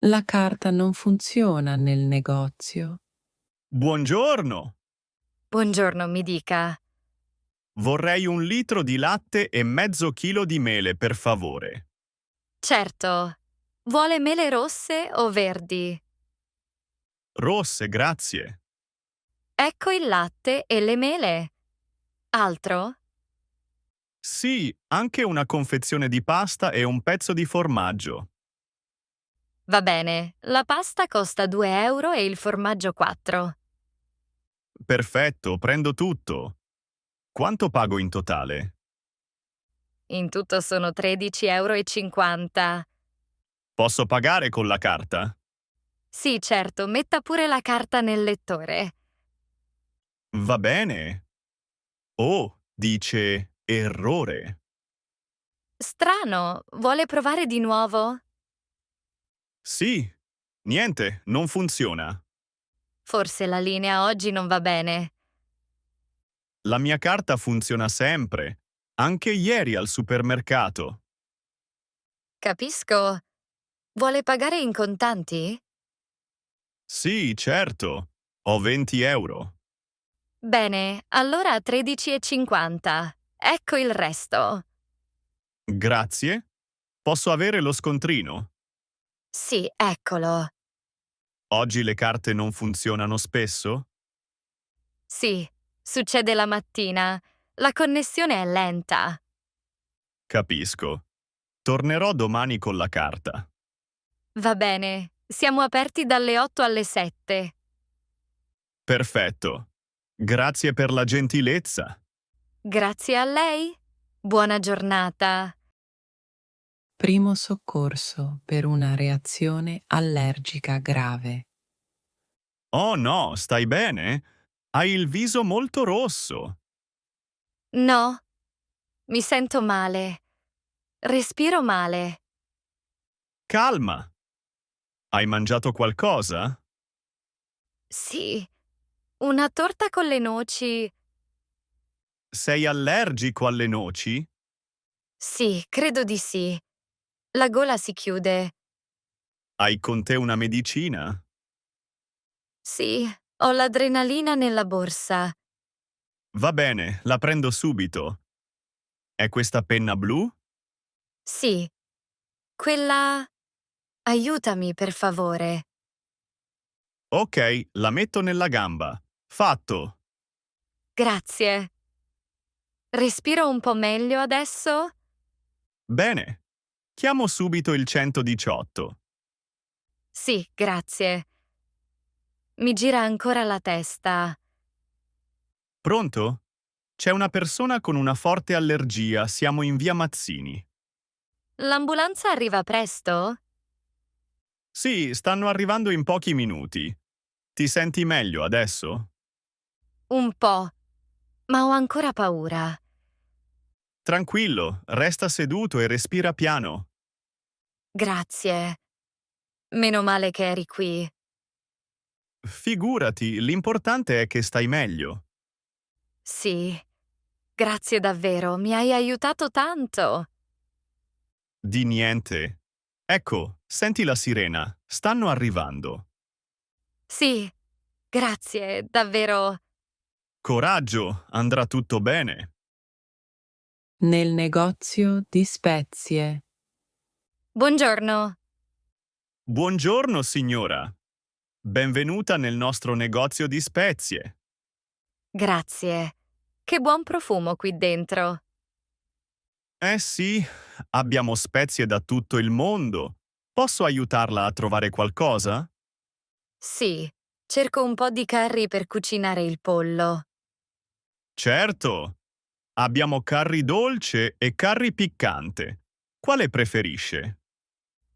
La carta non funziona nel negozio. Buongiorno! Buongiorno, mi dica. Vorrei 1 litro di latte e mezzo chilo di mele, per favore. Certo. Vuole mele rosse o verdi? Rosse, grazie. Ecco il latte e le mele. Altro? Sì, anche una confezione di pasta e un pezzo di formaggio. Va bene, la pasta costa 2 euro e il formaggio 4. Perfetto, prendo tutto. Quanto pago in totale? In tutto sono 13,50 euro. Posso pagare con la carta? Sì, certo, metta pure la carta nel lettore. Va bene. Oh, dice errore. Strano, vuole provare di nuovo? Sì, niente, non funziona. Forse la linea oggi non va bene. La mia carta funziona sempre, anche ieri al supermercato. Capisco. Vuole pagare in contanti? Sì, certo. Ho 20 euro. Bene, allora 13,50. Ecco il resto. Grazie. Posso avere lo scontrino? Sì, eccolo. Oggi le carte non funzionano spesso? Sì, succede la mattina. La connessione è lenta. Capisco. Tornerò domani con la carta. Va bene, siamo aperti dalle 8 alle 7. Perfetto. Grazie per la gentilezza. Grazie a lei. Buona giornata. Primo soccorso per una reazione allergica grave. Oh no, stai bene? Hai il viso molto rosso. No, mi sento male. Respiro male. Calma. Hai mangiato qualcosa? Sì, una torta con le noci. Sei allergico alle noci? Sì, credo di sì. La gola si chiude. Hai con te una medicina? Sì, ho l'adrenalina nella borsa. Va bene, la prendo subito. È questa penna blu? Sì, quella... Aiutami, per favore. Ok, la metto nella gamba. Fatto. Grazie. Respiro un po' meglio adesso? Bene. Chiamo subito il 118. Sì, grazie. Mi gira ancora la testa. Pronto? C'è una persona con una forte allergia. Siamo in via Mazzini. L'ambulanza arriva presto? Sì, stanno arrivando in pochi minuti. Ti senti meglio adesso? Un po', ma ho ancora paura. Tranquillo, resta seduto e respira piano. Grazie. Meno male che eri qui. Figurati, l'importante è che stai meglio. Sì, grazie davvero, mi hai aiutato tanto. Di niente. Ecco, senti la sirena. Stanno arrivando. Sì, grazie, davvero. Coraggio, andrà tutto bene. Nel negozio di spezie. Buongiorno. Buongiorno, signora. Benvenuta nel nostro negozio di spezie. Grazie. Che buon profumo qui dentro. Eh sì, abbiamo spezie da tutto il mondo. Posso aiutarla a trovare qualcosa? Sì, cerco un po' di curry per cucinare il pollo. Certo. Abbiamo curry dolce e curry piccante. Quale preferisce?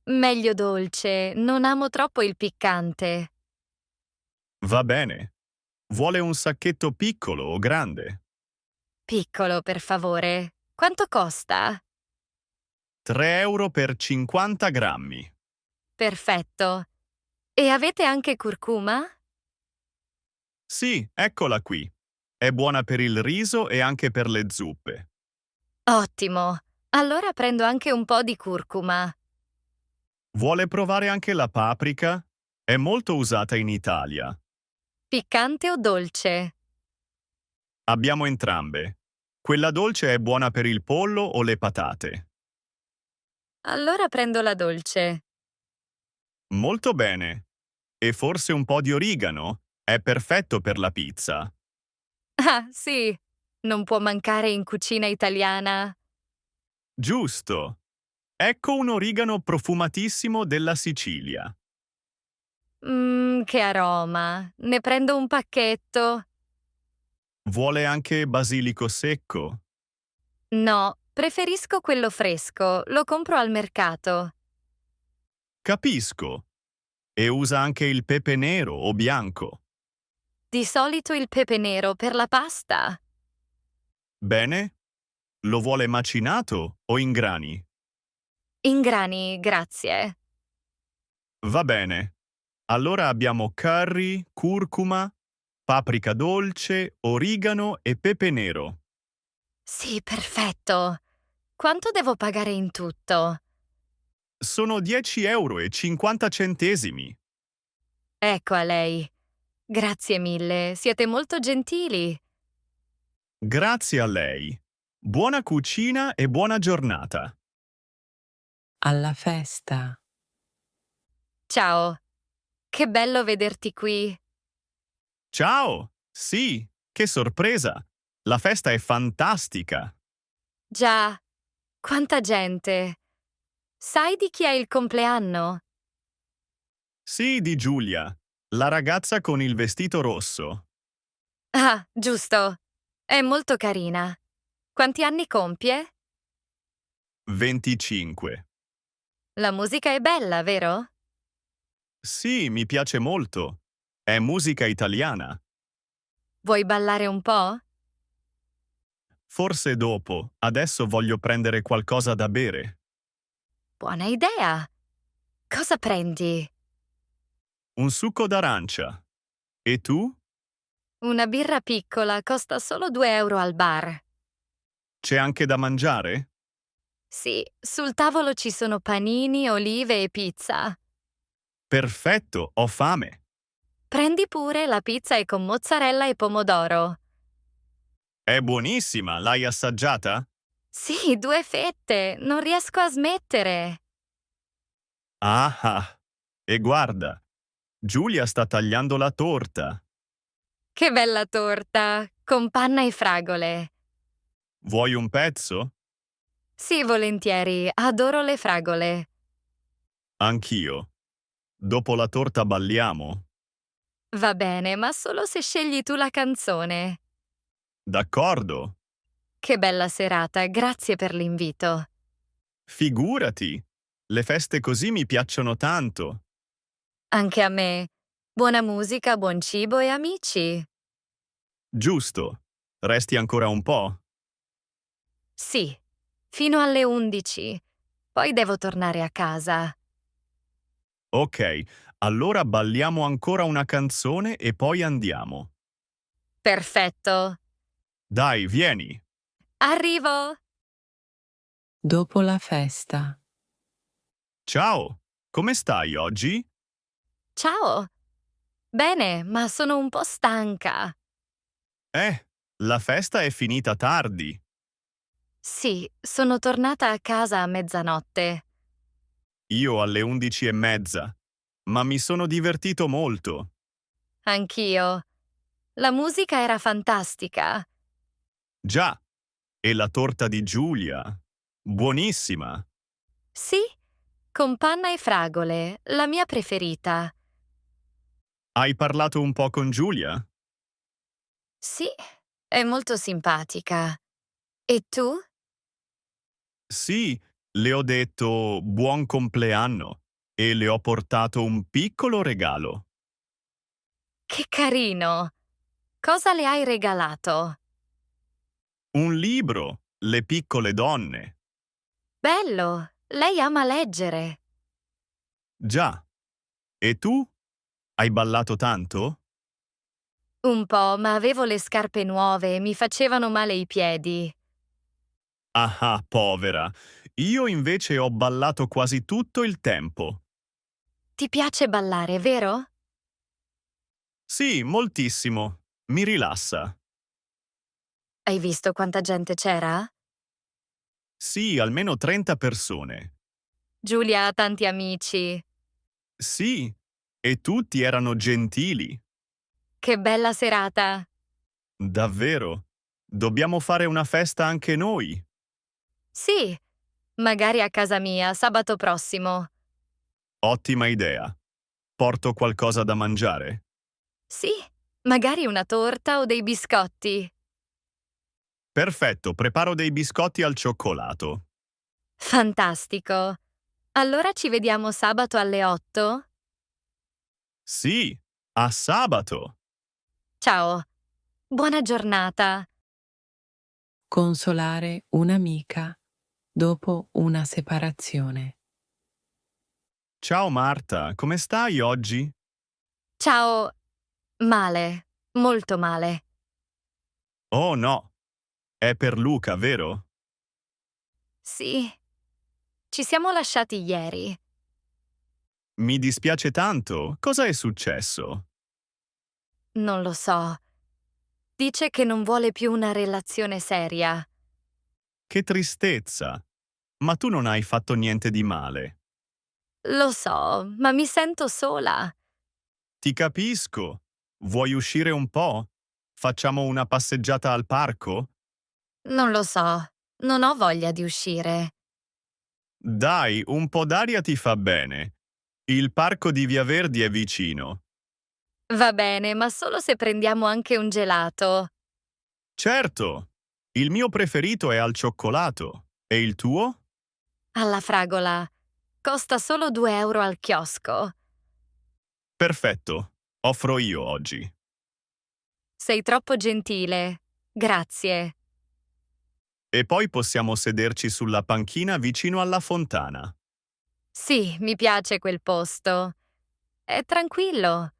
Meglio dolce, non amo troppo il piccante. Va bene. Vuole un sacchetto piccolo o grande? Piccolo, per favore. Quanto costa? 3 euro per 50 grammi. Perfetto. E avete anche curcuma? Sì, eccola qui. È buona per il riso e anche per le zuppe. Ottimo. Allora prendo anche un po' di curcuma. Vuole provare anche la paprika? È molto usata in Italia. Piccante o dolce? Abbiamo entrambe. Quella dolce è buona per il pollo o le patate. Allora prendo la dolce. Molto bene. E forse un po' di origano? È perfetto per la pizza. Ah, sì, non può mancare in cucina italiana. Giusto. Ecco un origano profumatissimo della Sicilia. Che aroma. Ne prendo un pacchetto. Vuole anche basilico secco? No, preferisco quello fresco, lo compro al mercato. Capisco. E usa anche il pepe nero o bianco. Di solito il pepe nero per la pasta. Bene? Lo vuole macinato o in grani? In grani, grazie. Va bene. Allora abbiamo curry, curcuma, paprika dolce, origano e pepe nero. Sì, perfetto. Quanto devo pagare in tutto? Sono 10,50 €. Ecco a lei. Grazie mille, siete molto gentili. Grazie a lei. Buona cucina e buona giornata. Alla festa. Ciao, che bello vederti qui. Ciao! Sì, che sorpresa! La festa è fantastica! Già, quanta gente. Sai di chi è il compleanno? Sì, di Giulia, la ragazza con il vestito rosso. Ah, giusto. È molto carina. Quanti anni compie? 25. La musica è bella, vero? Sì, mi piace molto. È musica italiana. Vuoi ballare un po'? Forse dopo, adesso voglio prendere qualcosa da bere. Buona idea. Cosa prendi? Un succo d'arancia. E tu? Una birra piccola costa solo 2 € al bar. C'è anche da mangiare? Sì, sul tavolo ci sono panini, olive e pizza. Perfetto, ho fame. Prendi pure, la pizza è con mozzarella e pomodoro. È buonissima, l'hai assaggiata? Sì, 2 fette, non riesco a smettere. Ah ah. E guarda, Giulia sta tagliando la torta. Che bella torta, con panna e fragole. Vuoi un pezzo? Sì, volentieri, adoro le fragole. Anch'io. Dopo la torta balliamo. Va bene, ma solo se scegli tu la canzone. D'accordo? Che bella serata, grazie per l'invito. Figurati. Le feste così mi piacciono tanto. Anche a me. Buona musica, buon cibo e amici. Giusto. Resti ancora un po'? Sì, fino alle 11. Poi devo tornare a casa. Ok, allora balliamo ancora una canzone e poi andiamo. Perfetto. Dai, vieni. Arrivo! Dopo la festa. Ciao, come stai oggi? Ciao. Bene, ma sono un po' stanca. La festa è finita tardi. Sì, sono tornata a casa a mezzanotte. Io alle 11:30, ma mi sono divertito molto. Anch'io. La musica era fantastica. Già, e la torta di Giulia. Buonissima. Sì, con panna e fragole, la mia preferita. Hai parlato un po' con Giulia? Sì, è molto simpatica. E tu? Sì, le ho detto buon compleanno e le ho portato un piccolo regalo. Che carino! Cosa le hai regalato? Un libro, Le piccole donne. Bello! Lei ama leggere. Già. E tu? Hai ballato tanto? Un po', ma avevo le scarpe nuove e mi facevano male i piedi. Ah, povera. Io invece ho ballato quasi tutto il tempo. Ti piace ballare, vero? Sì, moltissimo. Mi rilassa. Hai visto quanta gente c'era? Sì, almeno 30 persone. Giulia ha tanti amici. Sì, e tutti erano gentili. Che bella serata! Davvero. Dobbiamo fare una festa anche noi. Sì, magari a casa mia sabato prossimo. Ottima idea. Porto qualcosa da mangiare. Sì, magari una torta o dei biscotti. Perfetto, preparo dei biscotti al cioccolato. Fantastico! Allora ci vediamo sabato alle 8? Sì, a sabato. Ciao, buona giornata. Consolare un'amica dopo una separazione. Ciao Marta, come stai oggi? Ciao. Male, molto male. Oh no, è per Luca, vero? Sì, ci siamo lasciati ieri. Mi dispiace tanto. Cosa è successo? Non lo so. Dice che non vuole più una relazione seria. Che tristezza. Ma tu non hai fatto niente di male. Lo so, ma mi sento sola. Ti capisco. Vuoi uscire un po'? Facciamo una passeggiata al parco? Non lo so, non ho voglia di uscire. Dai, un po' d'aria ti fa bene. Il parco di Via Verdi è vicino. Va bene, ma solo se prendiamo anche un gelato. Certo, il mio preferito è al cioccolato. E il tuo? Alla fragola. Costa solo 2 euro al chiosco. Perfetto, offro io oggi. Sei troppo gentile. Grazie. E poi possiamo sederci sulla panchina vicino alla fontana. Sì, mi piace quel posto. È tranquillo.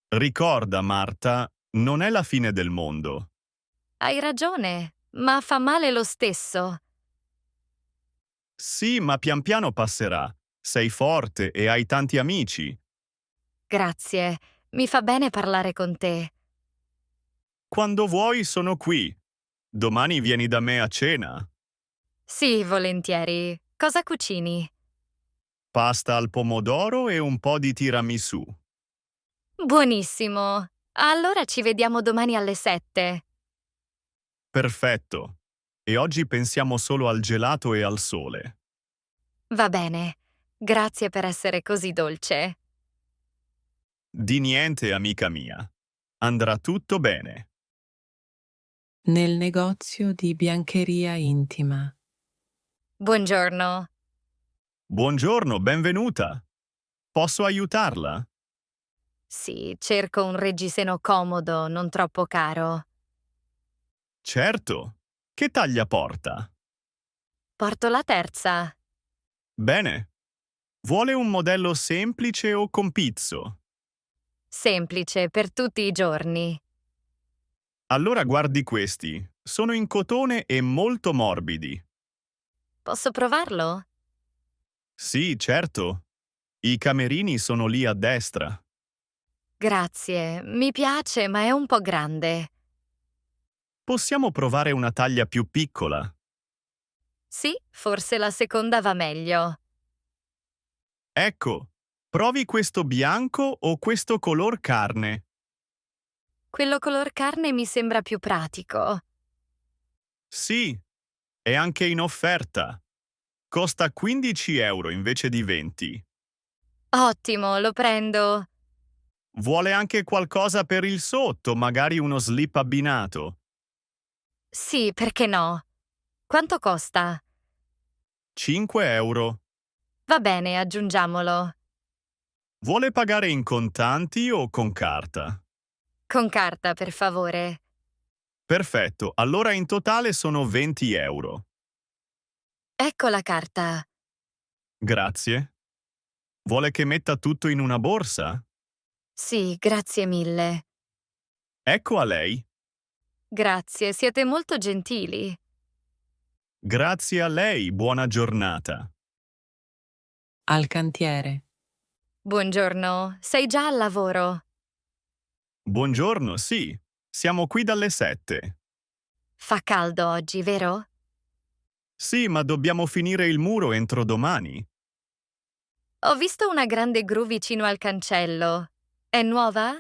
Ricorda, Marta, non è la fine del mondo. Hai ragione, ma fa male lo stesso. Sì, ma pian piano passerà. Sei forte e hai tanti amici. Grazie, mi fa bene parlare con te. Quando vuoi sono qui. Domani vieni da me a cena. Sì, volentieri. Cosa cucini? Pasta al pomodoro e un po' di tiramisù. Buonissimo. Allora ci vediamo domani alle 7. Perfetto. E oggi pensiamo solo al gelato e al sole. Va bene. Grazie per essere così dolce. Di niente, amica mia. Andrà tutto bene. Nel negozio di biancheria intima. Buongiorno. Buongiorno, benvenuta. Posso aiutarla? Sì, cerco un reggiseno comodo, non troppo caro. Certo. Che taglia porta? Porto la terza. Bene. Vuole un modello semplice o con pizzo? Semplice, per tutti i giorni. Allora guardi questi. Sono in cotone e molto morbidi. Posso provarlo? Sì, certo. I camerini sono lì a destra. Grazie, mi piace, ma è un po' grande. Possiamo provare una taglia più piccola. Sì, forse la seconda va meglio. Ecco, provi questo bianco o questo color carne. Quello color carne mi sembra più pratico. Sì, è anche in offerta. Costa 15 euro invece di 20. Ottimo, lo prendo. Vuole anche qualcosa per il sotto, magari uno slip abbinato. Sì, perché no? Quanto costa? 5 euro. Va bene, aggiungiamolo. Vuole pagare in contanti o con carta? Con carta, per favore. Perfetto, allora in totale sono 20 euro. Ecco la carta. Grazie. Vuole che metta tutto in una borsa? Sì, grazie mille. Ecco a lei. Grazie, siete molto gentili. Grazie a lei, buona giornata. Al cantiere. Buongiorno, sei già al lavoro? Buongiorno, sì. Siamo qui dalle 7. Fa caldo oggi, vero? Sì, ma dobbiamo finire il muro entro domani. Ho visto una grande gru vicino al cancello. È nuova?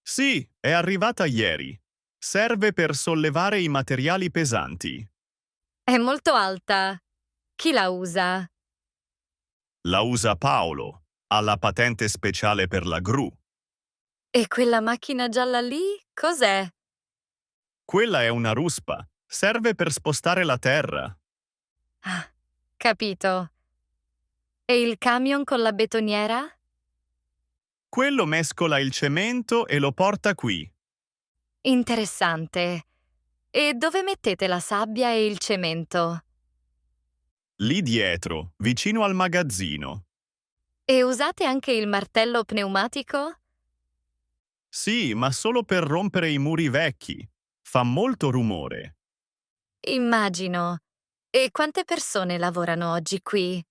Sì, è arrivata ieri. Serve per sollevare i materiali pesanti. È molto alta. Chi la usa? La usa Paolo. Ha la patente speciale per la gru. E quella macchina gialla lì? Cos'è? Quella è una ruspa. Serve per spostare la terra. Ah, capito. E il camion con la betoniera? Quello mescola il cemento e lo porta qui. Interessante. E dove mettete la sabbia e il cemento? Lì dietro, vicino al magazzino. E usate anche il martello pneumatico? Sì, ma solo per rompere i muri vecchi. Fa molto rumore. Immagino. E quante persone lavorano oggi qui?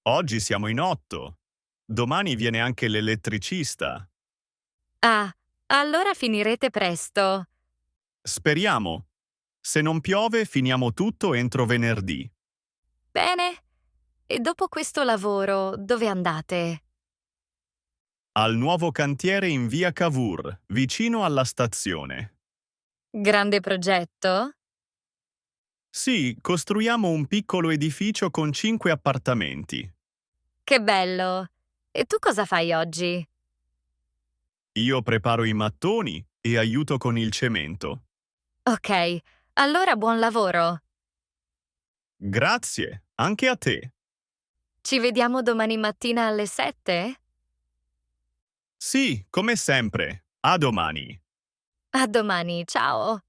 Oggi siamo in 8. Domani viene anche l'elettricista. Ah, allora finirete presto. Speriamo. Se non piove, finiamo tutto entro venerdì. Bene. E dopo questo lavoro, dove andate? Al nuovo cantiere in via Cavour, vicino alla stazione. Grande progetto? Sì, costruiamo un piccolo edificio con 5 appartamenti. Che bello. E tu cosa fai oggi? Io preparo i mattoni e aiuto con il cemento. Ok, allora buon lavoro. Grazie, anche a te. Ci vediamo domani mattina alle 7? Sì, come sempre. A domani. A domani, ciao.